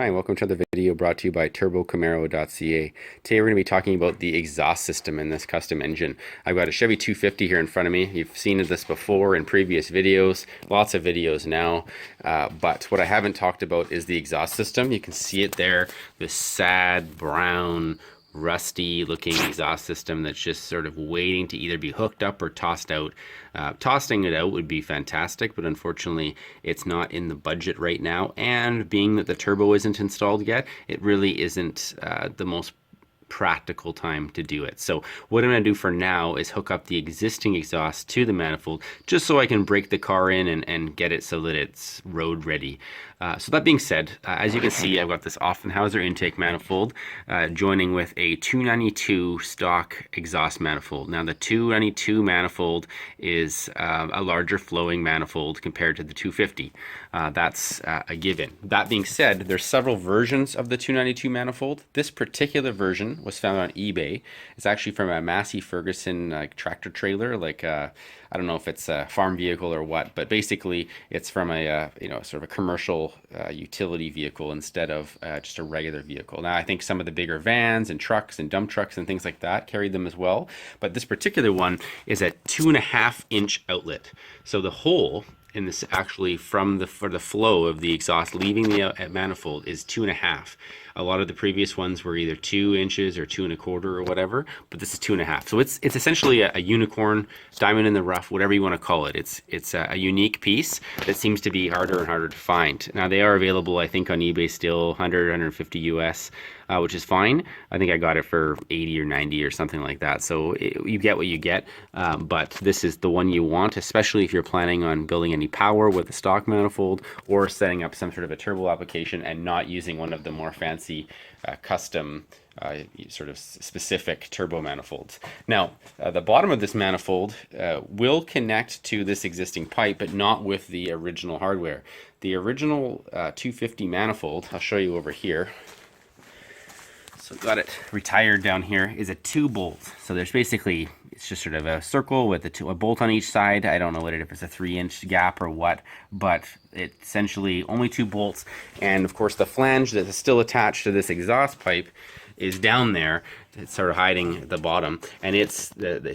Hi, and welcome to another video brought to you by turbocamaro.ca. Today we're going to be talking about the exhaust system in this custom engine. I've got a Chevy 250 here in front of me. You've seen this before in previous videos, lots of videos now, but what I haven't talked about is the exhaust system. You can see it there, this sad brown rusty looking exhaust system that's just sort of waiting to either be hooked up or tossed out. Tossing it out would be fantastic, but unfortunately it's not in the budget right now, and being that the turbo isn't installed yet, it really isn't the most practical time to do it. So what I'm going to do for now is hook up the existing exhaust to the manifold just so I can break the car in and get it so that it's road ready. So that being said, as you can see, I've got this Offenhauser intake manifold joining with a 292 stock exhaust manifold. Now the 292 manifold is a larger flowing manifold compared to the 250. That's a given. That being said, there's several versions of the 292 manifold. This particular version was found on eBay. It's actually from a Massey Ferguson tractor trailer, I don't know if it's a farm vehicle or what, but basically it's from a sort of a commercial utility vehicle instead of just a regular vehicle. Now I think some of the bigger vans and trucks and dump trucks and things like that carry them as well, but this particular one is a 2.5-inch outlet. So the hole in this actually for the flow of the exhaust leaving the manifold is 2.5. A lot of the previous ones were either 2 inches or 2.25 or whatever, but this is 2.5. So it's essentially a unicorn, diamond in the rough, whatever you want to call it. It's a unique piece that seems to be harder and harder to find. Now they are available, I think, on eBay still, 150 US, which is fine. I think I got it for 80 or 90 or something like that. So you get what you get, but this is the one you want, especially if you're planning on building any power with a stock manifold or setting up some sort of a turbo application and not using one of the more fancy custom sort of specific turbo manifolds. Now the bottom of this manifold will connect to this existing pipe, but not with the original hardware. The original 250 manifold, I'll show you over here. So got it retired down here, is a 2-bolt. So there's basically, it's just sort of a circle with a bolt on each side. I don't know if it's a 3-inch gap or what, but it's essentially only 2 bolts. And of course the flange that is still attached to this exhaust pipe is down there. It's sort of hiding at the bottom, and it's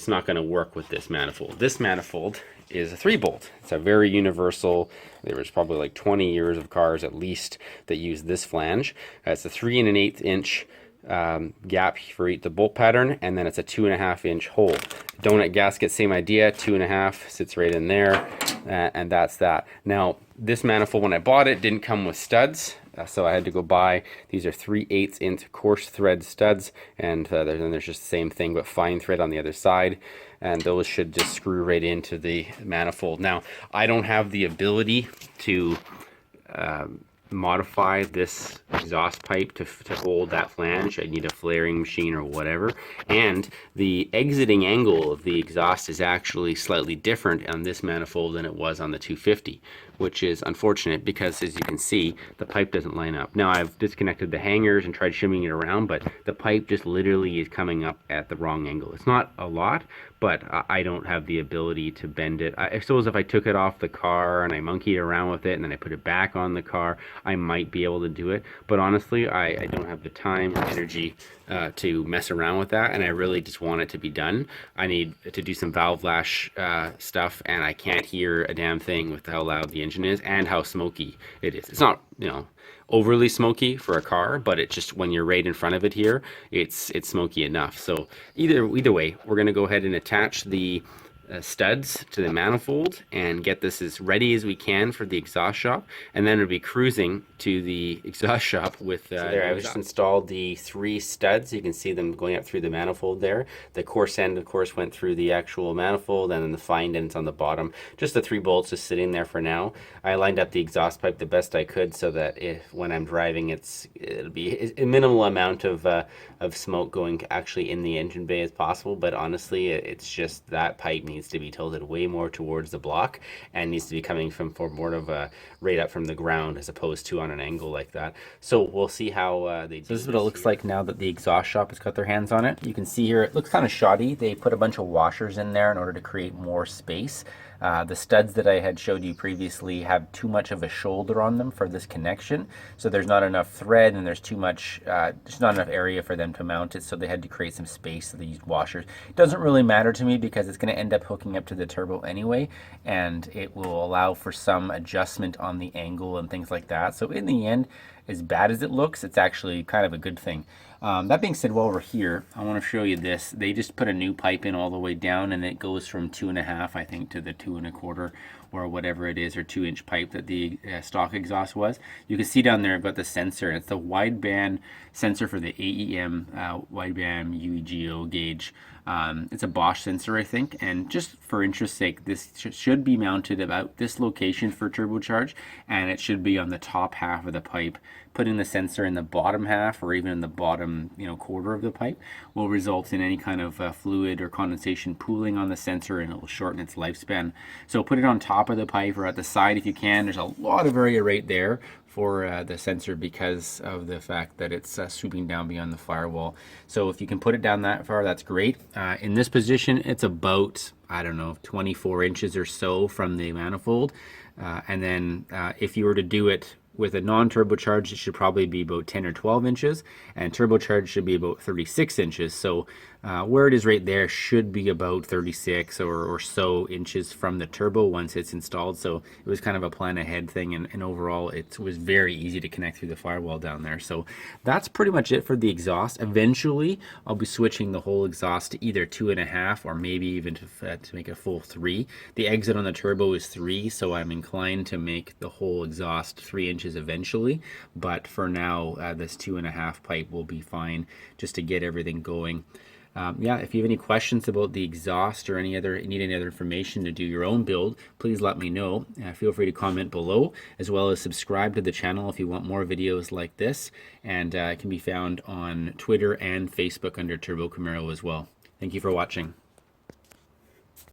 not going to work with this manifold. This manifold is a 3-bolt. It's a very universal. There was probably like 20 years of cars at least that use this flange. It's a 3 1/8 inch gap for the bolt pattern, and then it's a 2.5-inch hole. Donut gasket, same idea, 2.5 sits right in there, and that's that. Now this manifold, when I bought it, didn't come with studs, so I had to go buy, these are 3/8 inch coarse thread studs, and then there's just the same thing but fine thread on the other side, and those should just screw right into the manifold. Now I don't have the ability to modify this exhaust pipe to hold that flange. I need a flaring machine or whatever, and the exiting angle of the exhaust is actually slightly different on this manifold than it was on the 250, which is unfortunate because, as you can see, the pipe doesn't line up. Now I've disconnected the hangers and tried shimming it around, but the pipe just literally is coming up at the wrong angle. It's not a lot, but I don't have the ability to bend it. I suppose if I took it off the car and I monkeyed around with it and then I put it back on the car, I might be able to do it, but honestly I don't have the time or energy to mess around with that, and I really just want it to be done. I need to do some valve lash stuff, and I can't hear a damn thing with how loud the engine is and how smoky it is. It's not, overly smoky for a car, but it's just when you're right in front of it here, it's smoky enough. So either way, we're going to go ahead and attach the studs to the manifold and get this as ready as we can for the exhaust shop, and then it'll be cruising to the exhaust shop with so there I've just installed the 3 studs. You can see them going up through the manifold there. The coarse end of course went through the actual manifold, and then the fine end's on the bottom. Just the 3 bolts just sitting there for now. I lined up the exhaust pipe the best I could so that when I'm driving it'll be a minimal amount of smoke going actually in the engine bay as possible, but honestly it's just that pipe needs to be tilted way more towards the block and needs to be coming from more of a right up from the ground as opposed to on an angle like that. So we'll see how they do. So this is what it looks like now that the exhaust shop has got their hands on it. You can see here it looks kind of shoddy. They put a bunch of washers in there in order to create more space. The studs that I had showed you previously have too much of a shoulder on them for this connection, so there's not enough thread and there's not enough area for them to mount it, so they had to create some space, so they used washers. It doesn't really matter to me because it's going to end up hooking up to the turbo anyway, and it will allow for some adjustment on the angle and things like that. So in the end, as bad as it looks, it's actually kind of a good thing. That being said, while we're here, I want to show you this. They just put a new pipe in all the way down, and it goes from 2.5, I think, to the 2.25 or whatever it is, or 2-inch pipe that the stock exhaust was. You can see down there I've got the sensor. It's the wideband sensor for the AEM Wideband UEGO gauge. It's a Bosch sensor, I think, and just for interest's sake, this should be mounted about this location for turbocharge, and it should be on the top half of the pipe. Putting the sensor in the bottom half or even in the bottom quarter of the pipe will result in any kind of fluid or condensation pooling on the sensor, and it will shorten its lifespan. So put it on top of the pipe or at the side if you can. There's a lot of area right there for the sensor because of the fact that it's swooping down beyond the firewall. So if you can put it down that far, that's great. In this position, it's about, I don't know, 24 inches or so from the manifold. And then if you were to do it with a non-turbocharged, it should probably be about 10 or 12 inches, and turbocharged should be about 36 inches. So where it is right there should be about 36 or so inches from the turbo once it's installed. So it was kind of a plan ahead thing, and overall it was very easy to connect through the firewall down there. So that's pretty much it for the exhaust. Eventually I'll be switching the whole exhaust to either 2.5 or maybe even to make a full 3. The exit on the turbo is 3, so I'm inclined to make the whole exhaust 3 inches eventually, but for now this 2.5 pipe will be fine just to get everything going. Yeah, if you have any questions about the exhaust or need any other information to do your own build, please let me know. Feel free to comment below, as well as subscribe to the channel if you want more videos like this, and it can be found on Twitter and Facebook under Turbo Camaro as well. Thank you for watching.